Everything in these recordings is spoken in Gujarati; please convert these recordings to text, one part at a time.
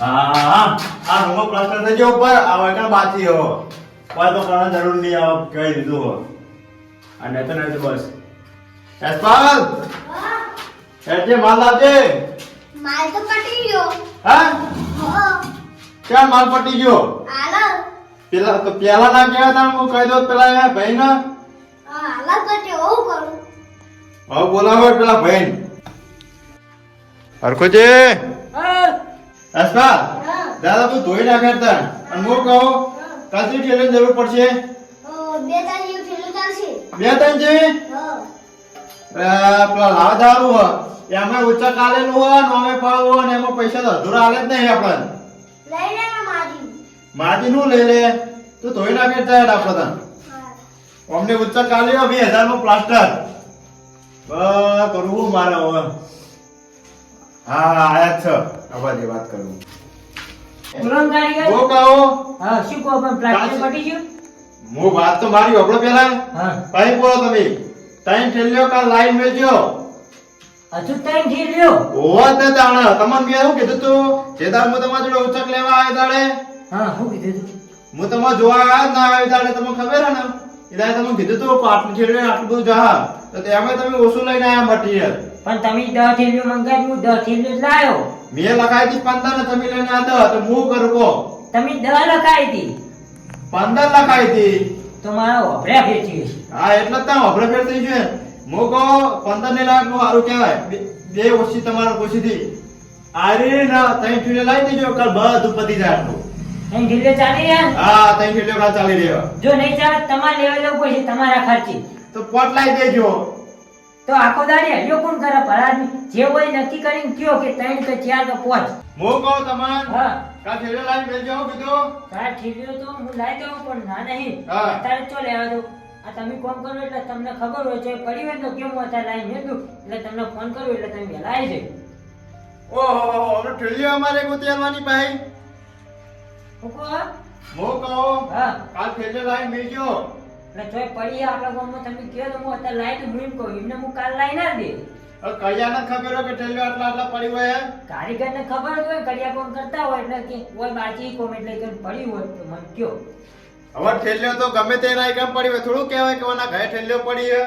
હા આ રૂમો પ્લાસ્ટર થઈ ગયો ઉપર આ વગર બાકી હો કોઈ તો કરવાની જરૂર નહીં આવે કહી દીધું હો અને તો નહીં તો બસ એસપાલ એટલે માલ લાવજે માલ તો પટી ગયો. હા હો ક્યાં માલ પટી ગયો આલા પેલા તો પેલા ના કહેવા તા હું કહી દઉં પેલા ભાઈ ને આલા પટી હું કરું. હવે બોલાવો પેલા ભાઈ હરખો છે એસપાલ દાદા તું ધોઈ નાખ્યા તા અને હું કહું કાચી ઠેલની જરૂર પડશે બે તારી ફેલું ચાલશે. બે ત્રણ છે હો પેલા લાવા દારૂ હો એમાં ઊંચા કાલેલું હોય ને અમે પાવ હોય ને એમાં પૈસા તો અધૂરા હાલે જ નહીં આપણને લઈ લે ને મારી. માટી નું લઈ લે તું ધોઈ નાખે ચાલ આપણે તને અમને ઊંચા કાલ્યો 20,000 નું પ્લાસ્ટર કરવું મારે હવે હા આયા છે આવાજે વાત કરું પુરમ કારીગર ઓ કહો હા શું કહો પણ પ્લાસ્ટર પટી ગયું હું વાત તો મારી હોબળો પેલા હા કઈ બોલો તમે ટાઈમ ઠેલ્યો કાલ લાઈન મેલજો હજુ ટાઈમ થઈ રહ્યો ઓવા તે તાણા તમને મેં શું કીધું તું જે દાડ હું તમારા જોડે ઉચક લેવા આવ્યો તાડે હા શું કીધું તું હું તમારે જોવા આવ્યા જ ના આવ્યો તાડે તમને ખબર હે ને એ દાડે તમે કીધું તું આટલું છેડે આટલું બધું જહા તો તેમાં તમે ઓછું લઈને આવ્યા મટીરિયલ પણ તમે 10 થેલીઓ મંગાવી હું 10 થેલીઓ જ લાયો મેં લખાઈ હતી 15 ને તમે લઈને આવ્યા તો હું કરું કો તમે 10 લખાઈ હતી 15 લખાઈ હતી તો મારો વપરાય ફેરથી હશે. હા એટલે જ ત્યાં વપરાય ફેર થઈ છે હું કહો 15 ને લાખ નું સારું કહેવાય બે ઓછી તમારા ઓછી થી આરી ના તઈ ફીરે લાવી દેજો કાલ બધું પતી જાય આટલું એમ ઢીલે ચાલી રહ્યા હા તઈ ફીરે કાલ ચાલી રહ્યો જો નહીં ચાલે તમારે લેવા જવું પડશે તમારા ખર્ચે તો પોટ લાવી દેજો તો આખો દાડી હરિયો કોણ કરે ભરાજ જે હોય નક્કી કરીને કયો કે 3 કે 4 કે 5 હું કહું તમાર હા કાલ ફીરે લાવી દેજો કીધું તાર થેલીઓ તો હું લાવી દઉં પણ ના નહીં હા. અત્યારે ચો લેવા દઉં આ તમે કોમ કરો એટલે તમને ખબર હોય છે પડી હોય તો કેમ હું અત્યારે લાવી મેં દઉં એટલે તમને ફોન કરું એટલે તમે વહેલા આવી જાય ઓહો હવે ઠેલીઓ અમારે ગોતી આવવાની ભાઈ હું કહો હું કહું હા કાલ ફેરે લાવી મેજો એટલે ચોય પડી આપણા ગામમાં તમે કહો તો હું અત્યારે લાવી દઉં હું એમ કહું એમને હું કાલ લાવી ના દે કયાને ખબર હોય કે ઠેલીઓ આટલા આટલા પડી હોય કારીગરને ખબર હોય કડિયા કોમ કરતા હોય એટલે કે કોઈ બાકી કોમ એટલે કે પડી હોય તો મને કયો હવે ઠેલ્યો તો ગમે તે રાય કેમ પડી હોય થોડું કહેવાય કે ઓના ઘરે ઠેલ્યો પડી હે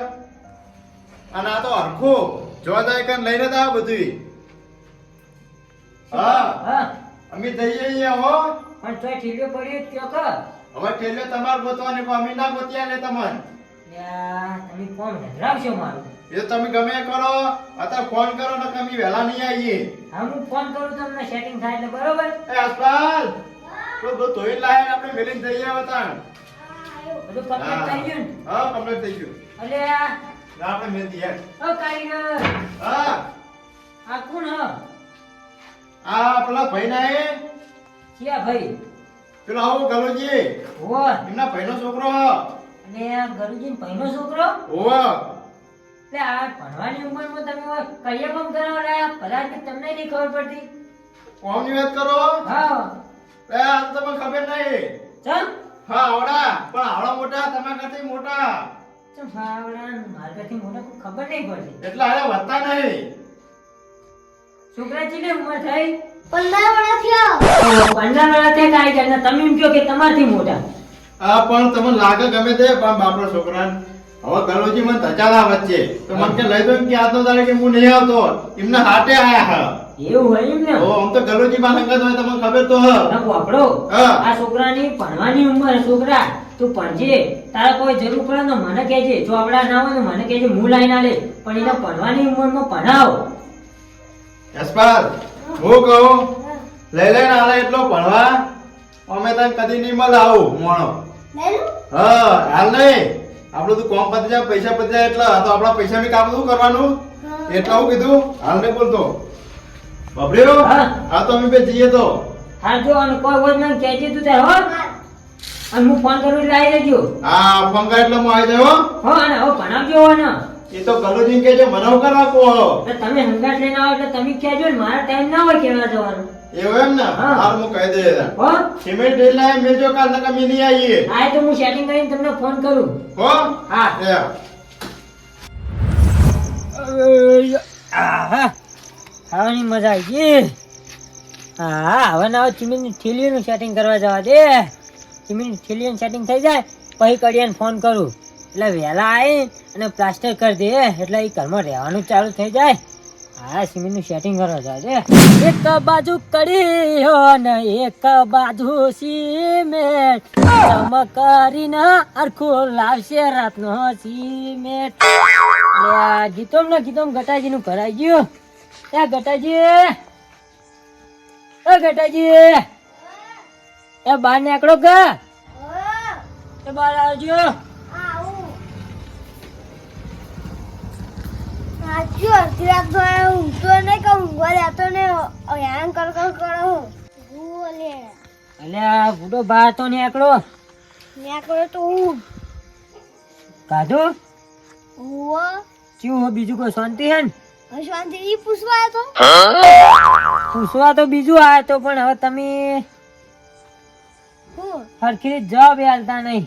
અને આ તો હરખું જો જાય કે લઈને તો આ બધું હા હા અમે જઈએ અહીંયા હો પણ ચોય ઠીલ્યો પડ્યો કયો કર હવે ઠેલ્યો તમાર ગોતવાની પણ અમે ના ગોત્યા લે તમને તમે કોમ ધરાવશો મારું એ તો તમે ગમે એ કરો અત્યારે ફોન કરો ને કે અમે વહેલા નહીં આવીએ હા હું ફોન કરું તમને સેટિંગ થાય એટલે બરોબર એ અસ્પાલ તો બધું ધોઈ લાય આપણે મેલીને જઈએ હતા બધું કમ્પ્લીટ થઈ ગયું ને? હા કમ્પ્લીટ થઈ ગયું અલે ના આપણે મેલ દઈએ ઓ કારીગર હા આ કોણ હ આ પેલા ભાઈ ના એ ક્યાં ભાઈ પેલો આવો ગલોજી હો એમના ભાઈનો છોકરો હ અને આ ગરુજી ભાઈનો છોકરો ઓવા એટલે આ ભણવાની ઉંમરમાં તમે કડિયા કામ કરાવવા લાયા ભલા કે તમને નહીં ખબર પડતી કોમની વાત કરો હા એ આ તો તમને ખબર નહીં ચમ હા આવડા પણ આવડા મોટા તમારા કરતી મોટા ચમ ફાવડા મારથી મોટા કોઈ ખબર નહીં પડતી એટલે આને વધતા નહીં છોકરા ચીલે ઉંમર થઈ 15 વર્ષ થયો. 15 વર્ષ થઈ કારીગર ને તમે એમ કહો કે તમારથી મોટા આ પણ તમને લાગે ગમે તે પણ બાપરો છોકરાને હવે ગલોજી મને ધચાલા વચ્ચે તો મને કે લઈ દો એમ કે આજનો દાડે કે હું નહીં આવતો એમને હાટે આયા હા એવું હોય એમ ને ઓ આમ તો ગલોજી માં સંગત હોય તમને ખબર તો હ ના વાપરો હા. આ છોકરાની ભણવાની ઉંમર છોકરા તું ભણજે તારા કોઈ જરૂર પડે તો મને કહેજે જો આપડા ના હોય તો મને કહેજે હું લાઈન આલે પણ એને ભણવાની ઉંમરમાં ભણાવો યશપાલ હું કહું લઈ લઈને આલે એટલો ભણવા અમે તને કદી નહીં મળે આવું મોણો લઈ લો. હા હાલ નહીં આપણું તું કોમ પતી જાય પૈસા પતી જાય એટલે આ તો આપણા પૈસા ની કામ શું કરવાનું એટલે હું કીધું હાલ નહીં બોલતો બબડ્યો હા. હા તો અમે બે જઈએ તો હા જો અને કોઈ હોય મને કહેજે તું તાર હો હા. અને હું ફોન કરું એટલે આવી જજો હા ફંગા એટલે હું આવી જાવ હો અને હવે ભણાવજો હો ને એ તો ગલુજી કે છે મને હું કરવા કહો એટલે તમે હંગાત લઈને આવો એટલે તમે કહેજો ને મારા ટાઈમ ના હોય કેવા જવાનું એવું એમ ને હા. હાલ હું કહી દે હો સિમેન્ટ એટલે મેજો કાલ નકા મી નહીં આવીએ હા તો હું સેટિંગ કરીને તમને ફોન કરું હો હા એ આહા ખાવાની મજા આવી ગઈ હા હવે ના ચીમીની થેલીઓનું સેટિંગ કરવા જવા દે. ચીમીની થેલીઓનું સેટિંગ થઈ જાય પછી કડિયાને ફોન કરું એટલે વહેલા આવી અને પ્લાસ્ટર કરી દે એટલે એ ઘરમાં રહેવાનું ચાલુ થઈ જાય. હા સિમેન્ટનું સેટિંગ કરવા જવા દે. એક બાજુ કડી હો ને એક બાજુ સિમેન્ટ ચમકારીને અરખું લાવશે રાતનો સિમેન્ટ. ગીતોમ ને ગીતોમ ગટાજીનું ભરાઈ ગયું. એ ગટાજી એ બહાર નીકળો કે એ બહાર આવજો. અલ્યા બુડો બહાર તો નીકળો. કાઢો ચિયું બીજું કોઈ શાંતિ હે ને? પૂછવા તો બીજું આયો તો પણ હવે તમે હરખી રીતે જવાબ આલતા નહીં.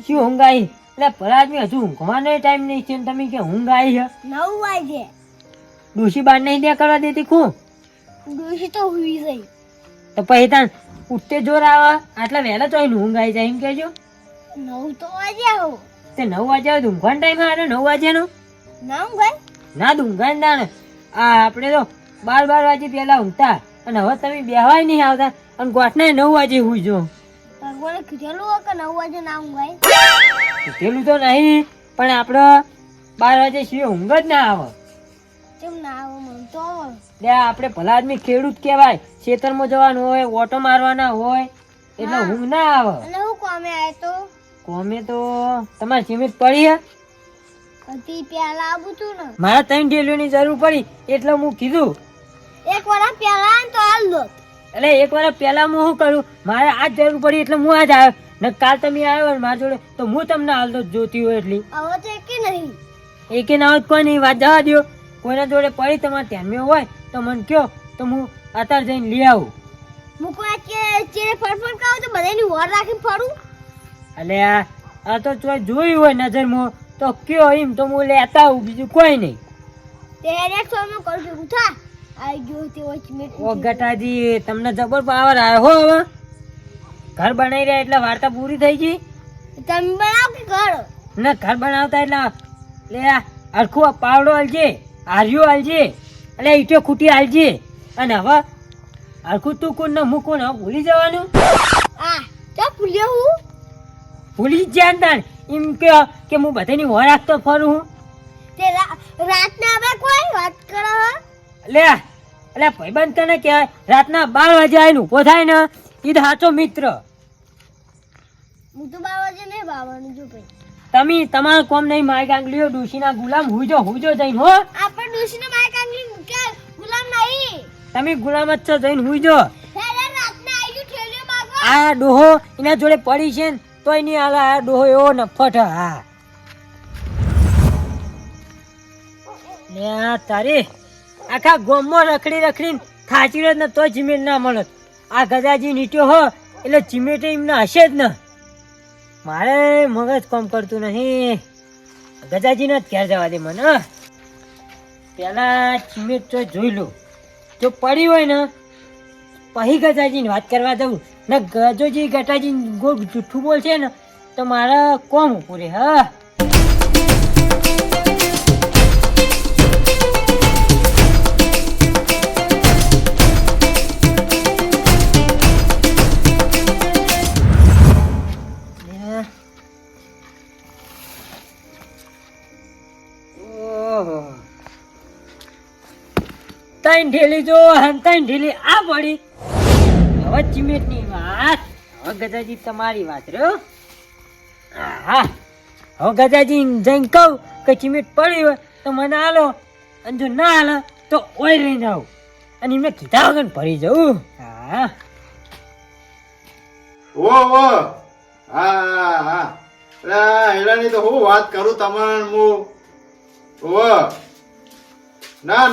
શું ઊંઘાઈ? એટલે પરાજમી હજુ ઊંઘવાનો ટાઈમ નહીં છે ને તમે કે ઊંઘાઈ છે? 9 વાગે. ડોશી બાર નહીં દે કરવા દેતી ખું ડોશી તો હુઈ ગઈ. તો પછી તાન ઉઠતે જોર આવે આટલા વહેલા તો ઊંઘ આવી જાય એમ કેજો. 9 તો વાગ્યા હો. તે 9 વાગ્યા ઊંઘવાનો ટાઈમ આવે 9 વાગ્યાનો? ના ઊંઘાય? ના ઊંઘાય ના ને. આ આપણે તો 12 વાગે પહેલા ઊંઘતા અને હવે તમે બેહવાય નહીં આવતા અને ગોઠને 9 વાગે હુઈજો. ભગવાને કીધેલું કે 9 વાગે ના ઊંઘાય. કીધેલું તો નહીં પણ આપણે 12 વાગે સિવાય ઊંઘ જ ના આવે. કેમ ના આવે? મને તો આવે. લે આપણે ભલા આદમી ખેડૂત કહેવાય. ખેતરમાં જવાનું હોય ઓટો મારવાના હોય એટલે ઊંઘ ના આવે. અને હું કોમે આયો તો? કોમે તો તમારી સિમેન્ટ પડી હે? અતિ પેલા આવું તું ને. મારા 3 ઢેલીઓની જરૂર પડી એટલે હું કીધું એક વાર પેલા તો હાલ દો. એટલે એક વાર પહેલા હું શું કરું મારે આજ જરૂર પડી એટલે હું આજ આવ્યો ને કાલ તમે આવ્યો ને મારા જોડે તો હું તમને હાલ દો જોતી હોય એટલી. હવે તો એકે નહીં. એકે ના હોય કોઈ નહીં વાત જવા દો. કોઈના જોડે પડી તમારે ધ્યાનમાં હોય તો મને કહો તો હું અત્યારે જઈને લઈ આવું. હું કોઈ ચેરે ફરફર કાવ તો બધાની વર રાખીને ફરું. એટલે આ તો જોયું હોય નજરમાં તો કયો એમ તો હું લેતા આવું બીજું કોઈ નહીં. તે હેડેટ સોનો કરું છું ઉઠા. આઈ ગયો તે વોચમેટ. ઓ ગટાજી તમને જબર પાવર આવ્યો હો. હવે ઘર બનાવી રહ્યા એટલે વાર્તા પૂરી થઈ ગઈ. તમે બનાવ કે ઘર? ના ઘર બનાવતા એટલે લે હરખું પાવડો હાલજે હાર્યો હાલજે એટલે ઈટો ખૂટી હાલજે અને હવે હરખું તું કોણ ને હું કોણ હવે ભૂલી જવાનું. આ તો ભૂલ્યો હું. ભૂલી જ જાય તાણ એમ કે હું બધાની વર રાખતો ફરું હું. તે રાતના હવે કોઈ વાત કરો લે એટલે ભાઈબંધ તને કહેવાય રાતના 12 વાગે આવીને ઊભો થાય ને એ તો સાચો મિત્ર. હું તો 12 વાગે નહીં બાવાનું જો ભાઈ. તમે તમારું કોમ નહીં માય કાંગલીઓ ડોશીના ગુલામ હુજો જઈને હો. આપણે ડોશીને માય કાંગલી કે ગુલામ નહીં. તમે ગુલામ જ છો જઈને હુજો. હેડે રાતના આઈજો ઠેલ્યો માગો. આ ડોહો એના જોડે પડી છે ને તોય નહીં હાલે. આ ડોહો એવો નફટ હા ને તારે આખા ગોમમાં રખડીને થાચી જ ને તોય જીમેટ ના મળે. આ ગજાજી નીટ્યો હો એટલે જીમેટ એમને હશે જ ને. મારે મગજ કામ કરતું નહીં. ગજાજીને જ ઘેર જવા દે મને. પેલા જીમેટ તો જોઈ લો જો પડી હોય ને પછી ગજાજીની વાત કરવા દઉં ને ગજોજી ગટાજી જૂઠું બોલશે ને તો મારા કોમ પૂરે. હા ત્રણ ઢેલી જો ત્રણ ઢેલી આ પડી. હવે ચિમેટ ની વાત હવે ગજાજી તમારી વાત રહ્યો. હા હવે ગજાજી જઈને કહું કે ચિમેટ પડી હોય તો મને હાલો અને જો ના હાલે તો ઓય રહીને આવું અને એમને કીધા વગર ભરી જવું. હા ઓ હા હેલાની તો હું વાત કરું તમને હું. ઓ ના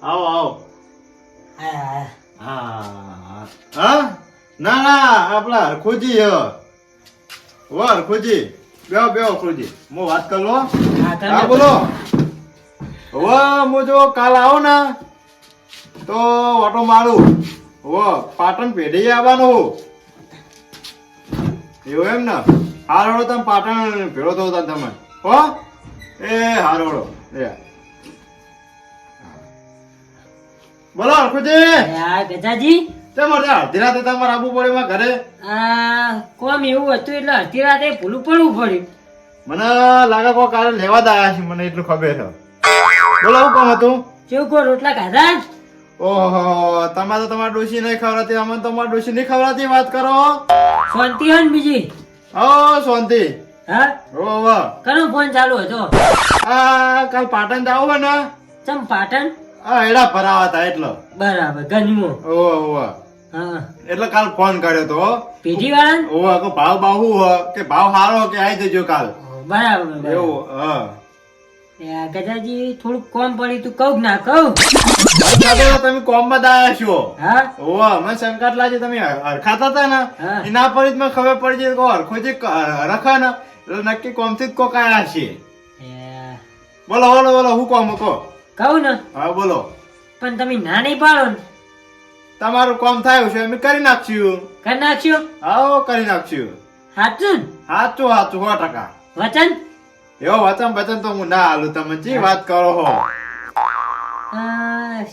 આવો હા હા ના આપણા હરખુજી હરખુજી બેહો હરખુજી હું વાત કર લો. હા બોલો. હવે હું જો કાલ આવો ને તો ઓટો મારું. હવે પાટણ પેઢી આવવાનું એવું એમ ને. હારોડો તમે પાટણ ભેળો થતા તમે હો. એ હારોડો એ બોલો હરખુજી. આ ગજાજી કેમ અડધી રાતે તમારે આવવું પડે એમાં ઘરે? આ કોમ એવું હતું એટલે અડધી રાતે ભૂલું પડવું પડ્યું. મને લાગે કોઈ કાલે લેવા જ આવ્યા છે, મને એટલું ખબર છે. બોલો શું કામ હતું? કેવું કો રોટલા ખાધા? ઓહો તમારે તો તમારા ડોશી નહીં ખવડાતી, અમને તો તમારા ડોશી નહીં ખવડાતી. વાત કરો. શાંતિ હોય ને બીજી? ઓ શાંતિ. હા ઓહો કનો ફોન ચાલુ હતો? આ કાલ પાટણ જાવ હોય ને ચમ પાટણ? આ એડા ભરાવા હતા એટલો. બરાબર ગંજમો. ઓહો હા એટલે કાલ ફોન કર્યો તો. પેઢી વાળા? ઓહો કે ભાવ બાહુ હો કે ભાવ સારો કે આવી જજો કાલ. બરાબર બરાબર. એવું હા. આ ગજાજી થોડુંક કોમ પડી તું કહું કે ના કહું? તમે કોમ માં આવ્યા છો. હા ઓહો મને સંકટ લાગે તમે હરખાતા હતા ને હા. એના પર જ મને ખબર પડી જાય કે હરખોજી રખા ને એટલે નક્કી કોમથી જ કોક આયા છે. એ, બોલો બોલો બોલો હું કોમ કહો. કહું ને હા બોલો. પણ તમે ના નહીં પાડો ને. તમારું કામ થયું છે અમે કરી નાખશું. કરી નાખ્યો? આવો કરી નાખશું. સાચું ને? સાચું સાચું 100%. વચન? એવો વચન બચન તો હું ના હાલું. તમે જી વાત કરો હો.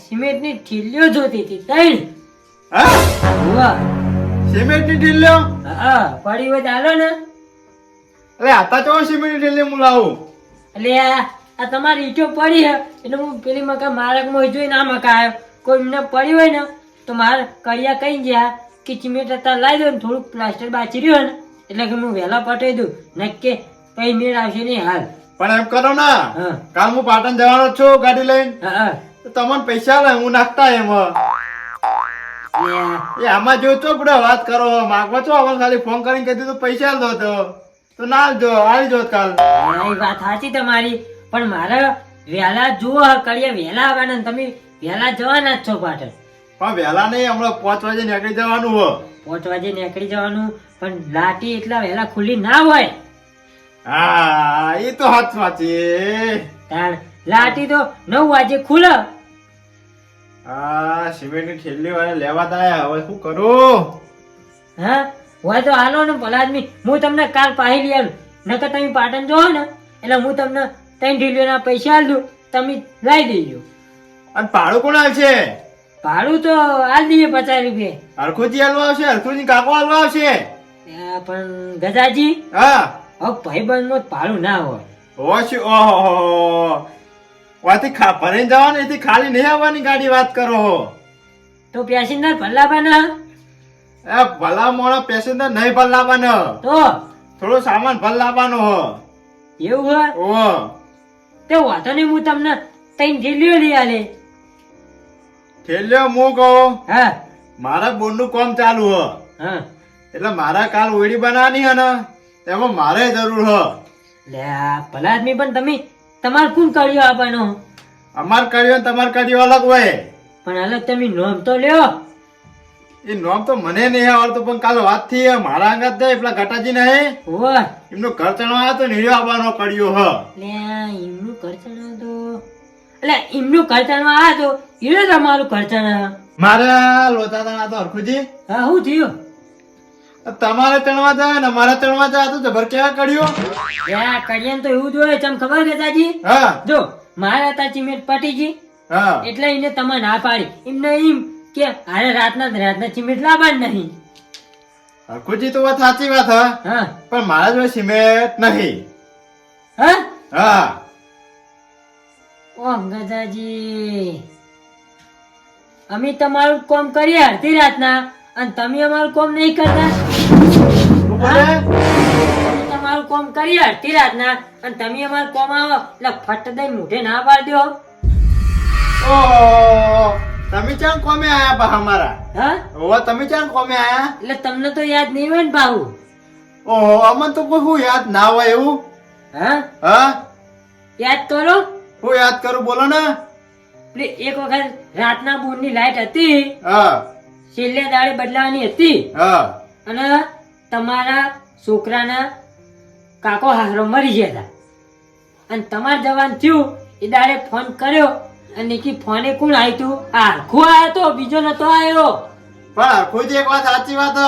સિમેન્ટ ની ઠીલીઓ જોતી હતી ત્રણ. હા વાહ. સિમેન્ટ ની ઢીલ્યો. હા પડી હોય ચાલો ને. અરે આતા ચો સિમેન્ટ ની ઢીલ્લી હું લાવું. એટલે આ તમારી ઈટો પડી હે એટલે હું પેલી મકા માર્ગમાં જોઈને આ મકા આવ્યો. કોઈ મને પડી હોય ને તો મારે કડિયા કઈ ગયા કે સિમેન્ટ અત્યારે લાવી દો ને થોડુંક પ્લાસ્ટર બાચી રહ્યો ને એટલે કે હું વહેલા પટાઈ દઉં નક્કી કઈ મેળ આવશે નહીં હાલ. પણ એમ કરો ને હા કાલ હું પાટણ જવાનો જ છું ગાડી લઈને. હા તો તમને પૈસા લે હું નાખતા એમાં. એ આમાં જો ચોપડે વાત કરો માગવા છો હવે ખાલી ફોન કરીને કહી દીધું પૈસા દો તો ના જો આવી જો કાલ. એ વાત સાચી તમારી પણ મારે વહેલા જુઓ કડિયા વહેલા આવવાના ને તમે વહેલા જવાના જ છો પાટણ. પણ વહેલા નહીં હમણાં 5 વાગે નીકળી જવાનું હો. 5 વાગે નીકળી જવાનું પણ લાટી એટલા વહેલા ખુલ્લી ના હોય. હા એ તો હાથ વાંચી. તાણ લાટી તો 9 વાગે ખુલે. હા સિમેન્ટ ની થેલી વાળા લેવા તાયા હવે શું કરું. હા હોય તો હાલો ને ભલા આદમી હું તમને કાલ પાહી લઈ આવું. નકર તમે પાટણ જો ને એટલે હું તમને 3 ઢીલીઓના પૈસા આલ દઉં તમે લઈ દેજો. અને ભાડું કોણ આવશે? ભાડું તો આલ દઈએ 50 રૂપિયા. હરખુજી હાલવા આવશે? હરખુજી કાકો હાલવા આવશે? પણ ગજાજી હા હવે ભાઈબંધ નું ભાડું ના હોય. ઓછું ઓહો વાથી ભરીને જવાનું એથી ખાલી નહીં આવવાની ગાડી વાત કરો હો. તો પેસેન્જર ભલાવાના એ ભલા મોણા પેસેન્જર નહીં ભલાવાનો તો થોડો સામાન ભલાવાનો હો. એવું હોય ઓહો તે વાંધો નહીં હું તમને 3 ઢીલીઓ લઈ આલે. થેલ્યો હું કહું હા મારા બોનનું કામ ચાલુ હો હા એટલે મારા કાલ ઓળી બનાવવાની હે ને એમાં મારે જરૂર હ. લે આ ભલા આદમી પણ તમે તમારે કોણ કર્યો આપવાનો? અમાર કર્યો ને તમાર કર્યો અલગ હોય. પણ અલગ તમે નોમ તો લ્યો. એ નામ તો મને નહીં આવડતું પણ કાલ વાત થી મારા અંગત દે પેલા ગટાજી નહીં વાહ એમનું ઘર ચણવા તો નીડ્યો આવવાનો કર્યો હ. લે એમનું કરચણ તો એટલે એમનું કરચણ આ તો એ તમારું કરચણ. મારે લોચા તણા તો હરખુજી હા શું થયું? તમારે ચણવા જાય ને મારે ચણવા જાય તો જબર કેવા કર્યો. યા કડિયાન તો એવું જ હોય ચમ ખબર છે તાજી? હા જો મારા તા ચિમેટ પટી ગઈ હા એટલે એને તમે ના પાડી એમને એમ કે અરે રાતના ચિમેટ લાવવા જ નહીં. હરખુજી તો વાત સાચી વાત હ હા પણ મારા જોડે સિમેન્ટ નહીં. હા હા ઓહ ગજાજી અમે તમારું કામ કરીએ અડધી રાતના અને તમે અમારું કામ નહીં કરતા. શું બોલે? અમે તમારું કામ કરીએ અડધી રાતના અને તમે અમારું કામ આવો એટલે ફટ દઈને મોઢે ના પાડી દો. ઓહો તમે ચાં કોમે આયા બા અમારા? હા ઓહો તમે ચાં કોમે આયા? એટલે તમને તો યાદ નહીં હોય ને ભાऊ? ઓહો અમને તો કોઈ હું યાદ ના હોય એવું. હા હા યાદ કરો. હું યાદ કરું બોલો ને. પેલી એક વખત રાતના બોર્ડની લાઈટ હતી હા છેલ્લે દાડે બદલાવાની હતી હા અને તમારા છોકરાના કાકો હારો મરી ગયા હતા અને તમારે જવાનું થયું એ દાડે ફોન કર્યો અને કે ફોને કોણ આવ્યું તું? આ હરખું આવ્યો તો, બીજો નતો આવ્યો. પણ હરખુજી એક વાત સાચી વાત હ.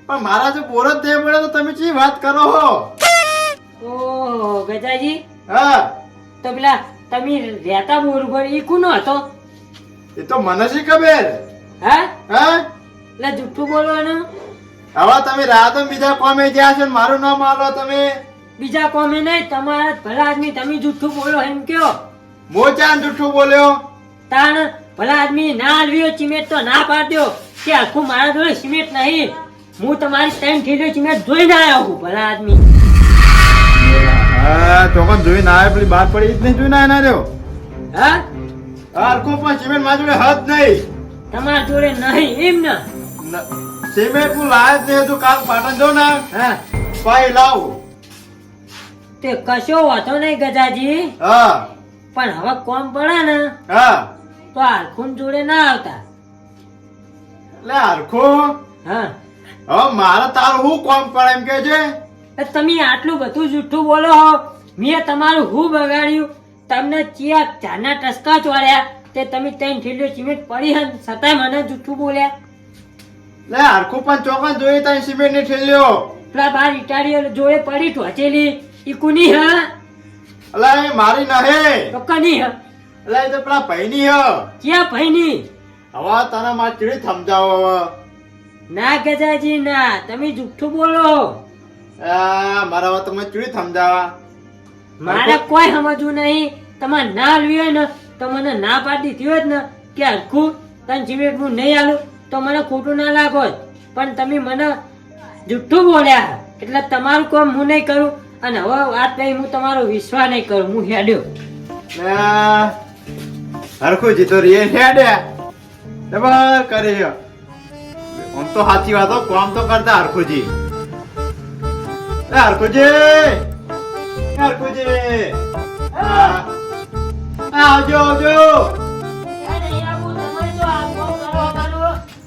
પણ મારા જો બોર જ નહીં પડે તો તમે શી વાત કરો હો? ઓહો ગજાજી, હા, તો પેલા તમે રહેતા બોર ઉપર એ કોનો હતો? એ તો મને શી ખબર. હા, હા, એટલે જુઠ્ઠું બોલવાનું. હવે તમે રાહ તો બીજા કોમે જ્યાં છો ને મારું નામ આલો તમે. બીજા કોમે નહીં, તમારા ભલા આદમી તમે જુઠ્ઠું બોલો એમ કયો. મો ચાન જુઠ્ઠું બોલ્યો. તાણ ભલા આદમી ના આલવ્યો સિમેન્ટ તો ના પાડ્યો કે આખું મારા જોડે સિમેન્ટ નહીં. હું તમારી 3 થેલીઓ સિમેન્ટ જોઈને આવ્યો છું. ભલા આદમી હા, ચોકન જોઈ ના આવે પેલી બાર પડી જ નહીં જોઈ ના ના રહ્યો. હા, હરખું પણ સિમેન્ટ મારા જોડે હદ નહીં. તમારા જોડે નહીં એમ ને? સિમેન્ટ હું લાય જ નહીં તું કાલ પાટણ જો ને હા, પાઈ લાવ. તે કશો વાંધો નહીં ગજાજી, હા પણ હવે કોમ પડે ને હા, તો આખું જોડે ના આવતા. લે હરખું હા, હવે મારે તારું હું કોમ પડે એમ કે છે. એ તમે આટલું બધું જુઠ્ઠું બોલો હો. મેં તમારું હું બગાડ્યું? તમને ચિયા ચાના ટસકા ચોળ્યા તે તમે 3 થેલીઓ સિમેન્ટ પડી હે છતાંય મને જુઠ્ઠું બોલ્યા. લે હરખું પણ ચોકન જોઈ તઈ સિમેન્ટ ની ઠેલ્યો. પેલા બાર ઇટાડીઓ જોડે પડી ઠોચેલી ઈ કુની હ? અલા એ મારી નહે. તો કની હ? અલા એ તો પેલા ભાઈની હ. ક્યાં ભાઈની? હવે તને માર ચીડી સમજાવો હવે. ના ગજાજી ના, તમે જુઠ્ઠું બોલો. આ મારા વાત તમે ચીડી સમજાવા. મારે કોઈ સમજવું નહીં. તમારે ના આલવી હોય ને તો મને ના પાડી દીધી હોત ને કે હરખું તને સિમેન્ટ હું નહીં આલું તો મને ખોટું ના લાગો. પણ તમે મને જુઠ્ઠું બોલ્યા એટલે તમારું કામ હું નહીં કરું. અને હવે વાત નહીં, હું તમારો વિશ્વાસ નહીં કરું. હું હેડ્યો. હરખું જીતો રે હેડે ડબલ કરે છે. આમ તો સાચી વાત હો, કામ તો કરતા હરખુજી. હરખુજી, હરખુજી, આવજો આવજો.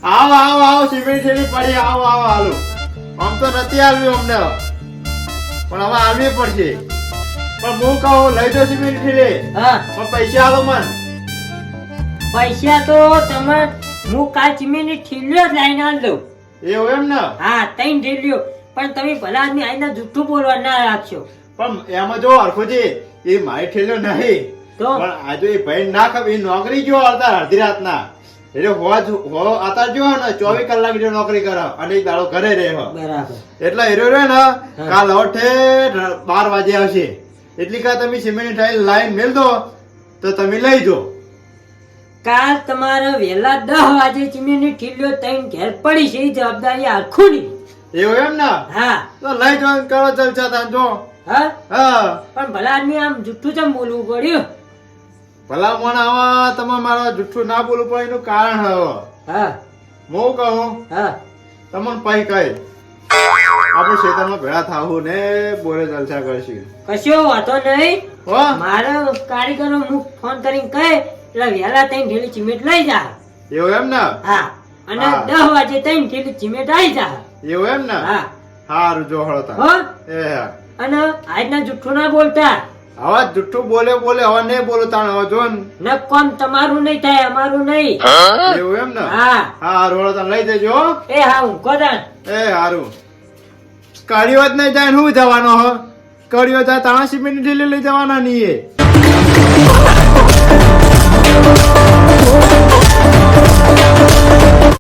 આવો આવો આવો, સિમેન્ટ થેલી પડી. આવો આવો હાલો. આમ તો નથી આવ્યું અમને, પણ હવે આવી પડશે. પણ હું કહું લઈ જાઓ સિમેન્ટ થેલી. હા, પણ પૈસા આલો મન. પૈસા તો તમે હું કાલ સિમેન્ટની થેલીઓ જ લઈને આલ દઉં. એવું એમ ને? હા, 3 થેલીઓ. પણ તમે ભલા આદમી આઈને જુઠ્ઠું બોલવા ના રાખશો. પણ એમાં જો હરખુજી એ મારી ઠેલ્યો નહીં. તો પણ આજે એ ભાઈ ના ખબર એ નોકરી જો આવતા અડધી રાતના. એટલે હો આતા જો ને 24 કલાક જો નોકરી કરે અને એક દાડો ઘરે રહે. બરાબર. એટલે હીરો રે ને કાલ હોઠે 12 વાગે આવશે. એટલી કા તમે સિમેન્ટ લાઈન મેલ દો તો તમે લઈ જો. કાલ તમારે વહેલા 10 વાગે સિમેન્ટની થેલીઓ 3 ઘેર પડી છે. એ જવાબદારી આખુની. એવું એમ ને? હા. તો લઈ જો ને કરો ચર્ચા તાન જો. હા, હા, પણ ભલા આદમી આમ જુઠ્ઠું ચમ બોલવું પડ્યું? ભલા મોણ આવા તમે મારા જુઠ્ઠું ના બોલવું પડે એનું કારણ હવે હા હું કહું હા, તમને પૈ કઈ આપણે ખેતરમાં ભેળા થાવું ને બોરે જલસા કરશું. કશો વાંધો નહીં. હો મારા કારીગરો હું ફોન કરીને કહે એટલે વહેલા 3 થેલી સિમેન્ટ લઈ જા. એવું એમ ને? હા, અને હા. 10 વાગે 3 થેલી સિમેન્ટ આવી જા. એવું એમ ને? હા. હારું જો હળતા. હો, એ હા. અને આજના જુઠ્ઠું ના બોલતા. હવે જુઠ્ઠું બોલે હવે નહીં બોલું તાણ હવે જો ને. ન કોમ તમારું નહીં થાય, અમારું નહીં. એવું એમ ને? હા. હારું હળતા લઈ દેજો હો. એ હા, હું કોદાન. એ હારું. કડીઓ જ નહીં જાય ને હું જવાનો હો. કડીઓ જાય તાણા સિમેન્ટ ઢીલી લઈ જવાના નહીં એ.